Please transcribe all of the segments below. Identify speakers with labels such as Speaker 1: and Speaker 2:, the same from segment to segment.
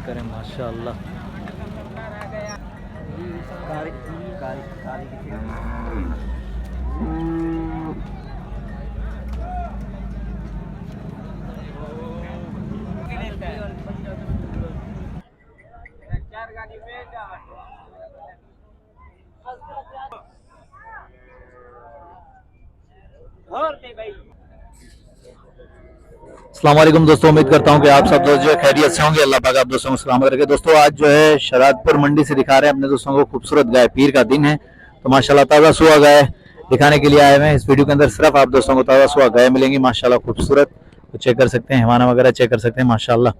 Speaker 1: करें माशाल्लाह। अस्सलाम वालेकुम दोस्तों, उम्मीद करता हूँ कि आप सब दोस्त जो है खैरियत से होंगे। अल्लाह पाक आप दोस्तों को सलाम करके। दोस्तों आज जो है शरादपुर मंडी से दिखा रहे हैं अपने दोस्तों को खूबसूरत गाय। पीर का दिन है तो माशाल्लाह ताज़ा सुहा गाय दिखाने के लिए आए हुए हैं। इस वीडियो के अंदर सिर्फ आप दोस्तों को ताज़ा सुहा गाय मिलेंगी माशाल्लाह खूबसूरत। तो चेक कर सकते हैं, हैवाना वगैरह चेक कर सकते हैं माशाल्लाह।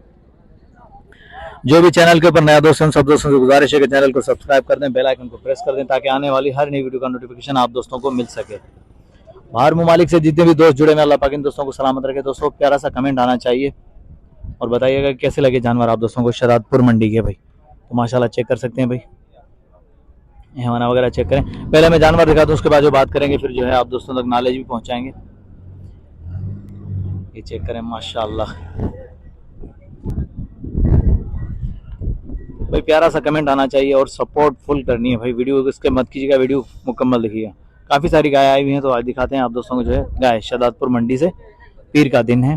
Speaker 1: जो भी चैनल के ऊपर नया दोस्त हैं सब दोस्तों से गुजारिश है कि चैनल को सब्सक्राइब कर दें, बेल आइकन को प्रेस कर दें ताकि आने वाली हर नई वीडियो का नोटिफिकेशन आप दोस्तों को मिल सके। बाहर ममालिक से जितने भी दोस्त जुड़े हैं अल्लाह पाक इन दोस्तों को सलामत रखे। दोस्तों प्यारा सा कमेंट आना चाहिए और बताइएगा कैसे लगे जानवर आप दोस्तों को शरादपुर मंडी के भाई। तो माशाल्लाह चेक कर सकते हैं भाई, हैवाना वगैरह चेक करें। पहले मैं जानवर दिखा दूं उसके बाद जो बात करेंगे फिर जो है आप दोस्तों तक नॉलेज भी पहुंचाएंगे। ये चेक करें माशाल्लाह भाई, प्यारा सा कमेंट आना चाहिए और सपोर्ट फुल करनी है भाई। वीडियो इसके मत कीजिएगा, वीडियो मुकम्मल देखिएगा। काफ़ी सारी गाय आई हुई हैं तो आज दिखाते हैं आप दोस्तों को जो है गाय। शहजादपुर मंडी से पीर का दिन है,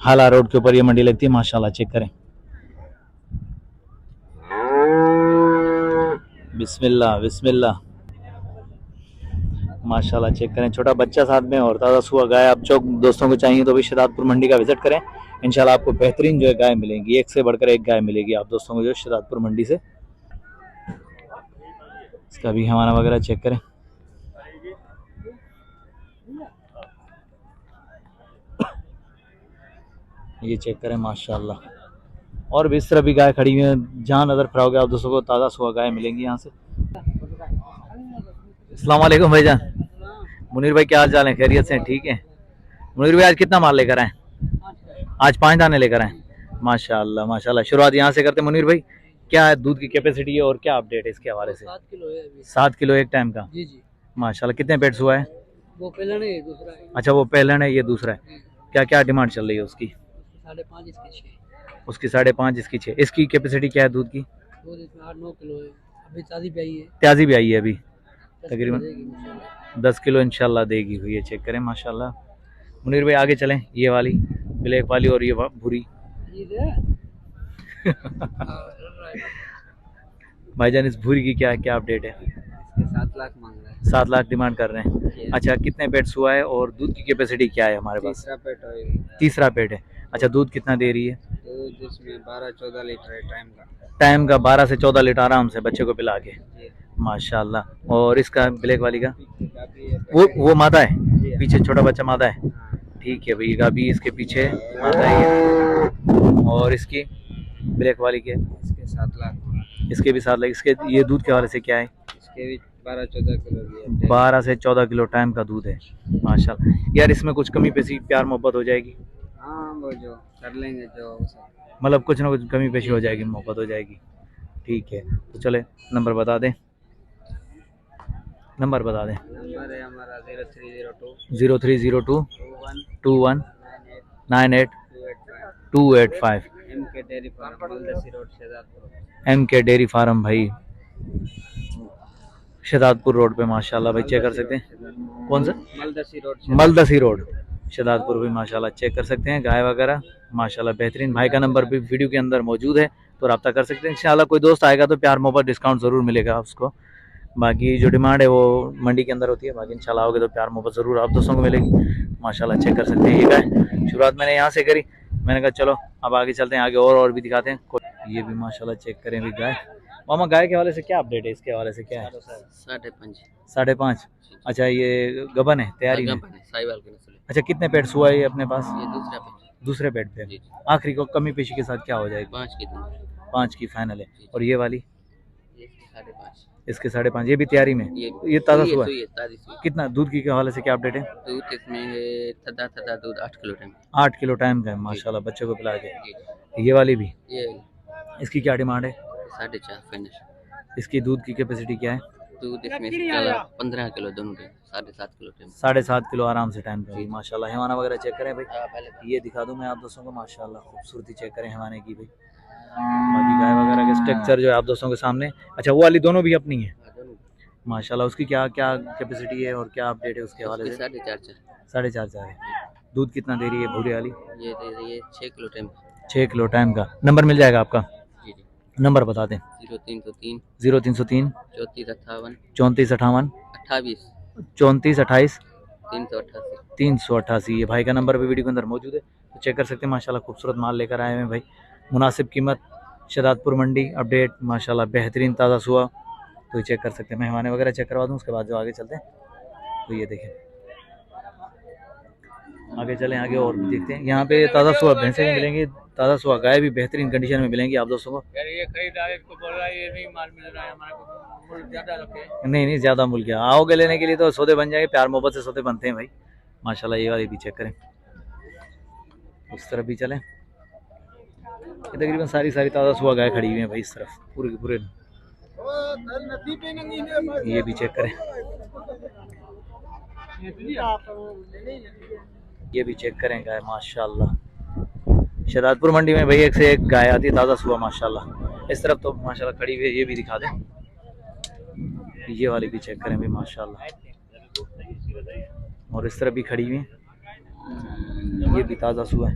Speaker 1: हाला रोड के ऊपर ये मंडी लगती है माशाल्लाह। चेक करें, बिस्मिल्लाह बिस्मिल्लाह माशाल्लाह। चेक करें, छोटा बच्चा साथ में और ताज़ा सुहा गाय। आप जो दोस्तों को चाहिए तो भी शहजादपुर मंडी का विजिट करें, इंशाल्लाह आपको बेहतरीन जो है गाय मिलेंगी। एक से बढ़कर एक गाय मिलेगी आप दोस्तों को जो शहजादपुर मंडी से। इसका भी हमारा वगैरह चेक करें। ये चेक करें माशाल्लाह। और भी इस तरह भी गाय खड़ी हुई है, जहाँ नज़र फिराओगे आप दोस्तों को ताज़ा सुहा गाय मिलेंगी यहाँ से। अस्सलाम वालेकुम भाईजान। मुनीर भाई क्या हाल चाल है, खैरियत से हैं? ठीक है मुनीर भाई, आज कितना माल लेकर आए? आज 5 दाने लेकर आए माशाल्लाह माशाल्लाह। शुरुआत यहाँ से करते हैं मुनीर भाई, क्या है दूध की कैपेसिटी है और क्या अपडेट है इसके हवाले से?
Speaker 2: 7 किलो है अभी।
Speaker 1: 7 किलो एक टाइम का?
Speaker 2: जी जी।
Speaker 1: माशाल्लाह। कितने पेट्स हुआ है?
Speaker 2: वो पहला नहीं है, दूसरा है।
Speaker 1: अच्छा वो पहले है, ये दूसरा है। क्या क्या डिमांड चल रही है उसकी?
Speaker 2: 5.5 इसके 6।
Speaker 1: उसकी 5.5 इसकी 6। इसकी कैपेसिटी क्या है दूध की?
Speaker 2: दूध इसमें 8-9 किलो है। अभी ताज़ी भी आई है।
Speaker 1: ताज़ी भी आई है अभी,
Speaker 2: 10 किलो
Speaker 1: तकरीबन
Speaker 2: देगी इंशाल्लाह।
Speaker 1: 10 किलो इंशाल्लाह देगी हुई है। चेक करें माशाल्लाह। मुनीर भाई आगे चलें, ये वाली ब्लैक वाली और ये भूरी भाईजान इस भूरी की क्या क्या अपडेट है?
Speaker 2: इसके 7 लाख मांग रहा है।
Speaker 1: 7 लाख डिमांड कर रहे हैं। अच्छा कितने पेट्स हुआ है और दूध की कैपेसिटी क्या है हमारे पास?
Speaker 2: तीसरा पेट होएगा।
Speaker 1: तीसरा पेट है। अच्छा दूध कितना दे रही है?
Speaker 2: दूध इसमें 12-14 लीटर है टाइम का।
Speaker 1: टाइम का 12 से 14 लीटर आराम से बच्चे को पिला के माशाल्लाह। और इसका ब्लैक वाली का? वो मादा है, पीछे छोटा बच्चा मादा है। ठीक है भैया, अभी इसके पीछे मादा है। और इसकी ब्लैक वाली के?
Speaker 2: इसके 7 लाख।
Speaker 1: इसके भी 7 लाख। इसके ये दूध के हवाले से क्या है?
Speaker 2: इसके भी 12-14 किलो भी है।
Speaker 1: 12 से 14 किलो टाइम का दूध है माशाल्लाह। यार इसमें कुछ कमी पेशी प्यार मोहब्बत हो जाएगी?
Speaker 2: हाँ वो जो कर लेंगे जो
Speaker 1: मतलब कुछ ना कुछ कमी पेशी हो जाएगी, मोहब्बत हो जाएगी। ठीक है तो चले नंबर बता दें, नंबर बता दें।
Speaker 2: नंबर है हमारा 0302
Speaker 1: 0302
Speaker 2: 21
Speaker 1: 21 98 285।
Speaker 2: MK dairy farm Maldasi road Shahzadpur.
Speaker 1: MK dairy farm भाई शहजादपुर रोड पे माशाल्लाह भाई। चेक कर सकते हैं कौन सा? मलदसी रोड शहजादपुर भी माशाल्लाह। चेक कर सकते हैं गाय वगैरह माशाल्लाह बेहतरीन। भाई का नंबर भी वीडियो के अंदर मौजूद है तो रब्ता कर सकते हैं। इंशाल्लाह कोई दोस्त आएगा तो प्यार मोहब्बत डिस्काउंट ज़रूर मिलेगा उसको। बाकी जो डिमांड है वो मंडी के अंदर होती है, बाकी इंशाल्लाह आओगे तो प्यार मोहब्बत ज़रूर आप दोस्तों को मिलेगी माशाल्लाह। चेक कर सकते हैं ये गाय शुरुआत मैंने यहाँ से करी, मैंने कहा चलो अब आगे चलते हैं, आगे और भी दिखाते हैं। ये भी माशाल्लाह चेक करें भी गाय। मामा गाय के हवाले से क्या अपडेट है, इसके हवाले से क्या है?
Speaker 2: 5.5।
Speaker 1: 5.5। अच्छा ये गबन है, तैयारी में? अच्छा कितने पेट्स हुआ है ये अपने पास?
Speaker 2: ये
Speaker 1: दूसरे पेट पे। आखिरी को कमी पेशी के साथ क्या हो जाएगी? 5 की फाइनल है। और ये वाली?
Speaker 2: 5.5।
Speaker 1: इसके 5.5। ये भी तैयारी में? ये ताज़ा हुआ है? कितना दूध की हवाले से क्या अपडेट है?
Speaker 2: दूध इसमें है थदा दूध 8 किलो टाइम।
Speaker 1: 8 किलो टाइम का है माशाल्लाह, बच्चे को पिला के। ये वाली भी?
Speaker 2: ये
Speaker 1: इसकी क्या डिमांड है?
Speaker 2: 4.5 फाइनल।
Speaker 1: इसकी दूध की कैपेसिटी क्या है?
Speaker 2: दूध इसमें 15 किलो दोनों के। 7.5 किलो टाइम।
Speaker 1: 7.5 किलो आराम से टाइम पे। माशाल्लाह हैवाना वगैरह चेक करें भाई,
Speaker 2: हाँ, पहले
Speaker 1: ये दिखा दूं मैं आप दोस्तों को। माशाल्लाह खूबसूरती चेक करें हैवाने की भाई। बाकी गाय वगैरह के स्ट्रक्चर जो है आप दोस्तों के सामने। अच्छा वो वाली दोनों भी अपनी है
Speaker 2: दोनों
Speaker 1: माशाल्लाह। उसकी क्या क्या कैपेसिटी है और क्या अपडेट है उसके हवाले
Speaker 2: उसकी
Speaker 1: से?
Speaker 2: 4.5
Speaker 1: 4.5 है। दूध कितना दे रही है भूरे वाली?
Speaker 2: ये दे रही है 6 किलो टाइम।
Speaker 1: 6 किलो टाइम का। नंबर मिल जाएगा आपका?
Speaker 2: जी जी।
Speaker 1: नंबर बता दें।
Speaker 2: 0303
Speaker 1: 0303
Speaker 2: 3458
Speaker 1: 3458
Speaker 2: 28
Speaker 1: 3428
Speaker 2: 388।
Speaker 1: 388। ये भाई का नंबर भी वीडियो के अंदर मौजूद है, तो चेक कर सकते हैं। माशाल्लाह खूबसूरत माल लेकर आए हैं भाई, मुनासिब कीमत, शहजादपुर मंडी अपडेट माशाल्लाह बेहतरीन ताज़ा सुआ। तो ये चेक कर सकते हैं। मेहमाने वगैरह चेक करवा दूँ उसके बाद जो आगे चलते हैं। तो ये देखें, आगे चलें, आगे और भी देखते हैं। यहाँ पे ताज़ा सुआ भैंसें भी मिलेंगी, ताज़ा सुआ गाय भी बेहतरीन कंडीशन में मिलेंगी आप दोस्तों को।
Speaker 2: यार ये खरीदार इसको बोल रहा है ये नहीं माल मिल रहा है हमारे को, मूल्य ज्यादा रखे।
Speaker 1: नहीं नहीं, ज़्यादा मूल्य क्या, आओगे लेने के लिए तो सौदे बन जाएंगे, प्यार मोहब्बत से सौदे बनते हैं भाई माशाल्लाह। ये वाली भी चेक करें, उस तरफ भी चलें। ये तकरीबन सारी ताज़ा सुआ गाय खड़ी हुई हैं भाई इस तरफ, पूरे के पूरे। ये भी चेक करें, ये भी चेक करें गाय माशाल्लाह। शहजादपुर मंडी में भाई एक से एक गाय आती है ताज़ा सुबह माशाल्लाह। इस तरफ तो माशाल्लाह खड़ी हुई है, ये भी दिखा दें। ये वाली भी चेक करें भाई माशाल्लाह, और इस तरफ भी खड़ी हुई है, ये भी ताज़ा सुबह है।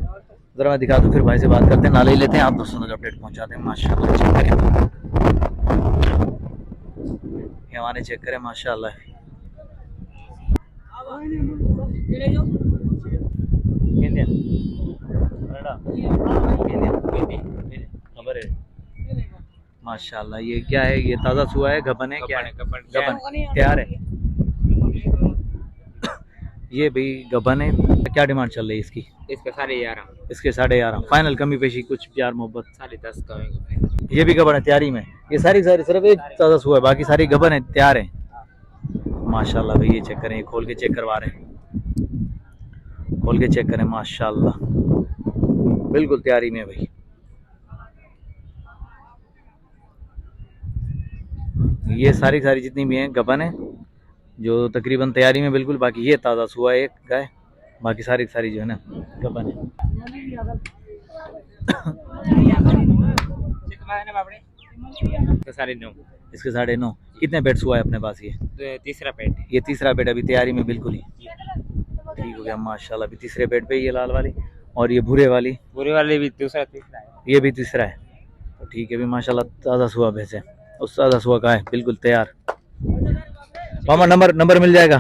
Speaker 1: ज़रा मैं दिखा दूँ फिर भाई से बात करते हैं, नाले ही लेते हैं, आप दोस्तों तक अपडेट पहुँचाते हैं माशाल्लाह। चेक करें हैवाने चेक करें माशाल्लाह। खबर है माशाल्लाह। ये क्या है, ये ताज़ा सुआ है, गबन है, क्या है? गबन तैयार है ये भी गबन है। क्या डिमांड चल रही है इसकी?
Speaker 2: इसका 11.5।
Speaker 1: इसके 11.5 फाइनल, कमी पेशी कुछ प्यार मोहब्बत?
Speaker 2: 10.5 का होगा।
Speaker 1: ये भी गबन है तैयारी में। ये सारी सिर्फ एक ताज़ा सुआ है, बाकी सारी गबन है, तैयार है माशाल्लाह भाई। ये चेक करें, ये खोल के चेक करवा रहे हैं, खोल के चेक करें माशाल्लाह, बिल्कुल तैयारी में भाई। ये सारी जितनी भी हैं गबन है, जो तकरीबन तैयारी में बिल्कुल। बाकी ये ताज़ा सुआ है एक गाय, बाकी सारी जो है ना गबन है। इसके 9.5। कितने बेड सुआ है अपने पास? ये
Speaker 2: तीसरा पेट।
Speaker 1: ये तीसरा बेड अभी तैयारी में बिल्कुल ही ठीक हो गया माशाल्लाह। अभी तीसरे बेड पे ये लाल वाली, और ये भूरे वाली
Speaker 2: भी तीसरा है।
Speaker 1: ये भी तीसरा है, तो ठीक है भी माशाल्लाह। ताज़ा सुआ भैंसे, उस ताज़ा सुआ का है बिल्कुल तैयार। मामा नंबर मिल जाएगा,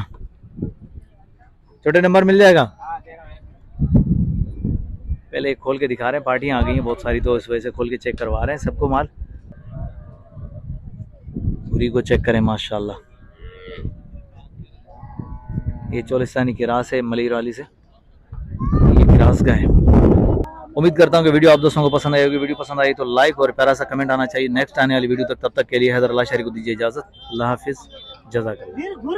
Speaker 1: छोटे नंबर मिल जाएगा। पहले एक खोल के दिखा रहे हैं, पार्टियां आ गई हैं बहुत सारी, तो इस वजह से खोल के चेक करवा रहे हैं सबको माल। पूरी को चेक करें माशाल्लाह। ये चोलिस्तानी की रास है मलिर वाली से, ये किरास का है। उम्मीद करता हूँ कि वीडियो आप दोस्तों को पसंद आई होगी। वीडियो पसंद आई तो लाइक और प्यारा सा कमेंट आना चाहिए नेक्स्ट आने वाली वीडियो तक। तब तक के लिए हैदर अल्लाह शरीफ को दीजिए इजाज़त। अल्लाह हाफिज़, जज़ाकल्लाह।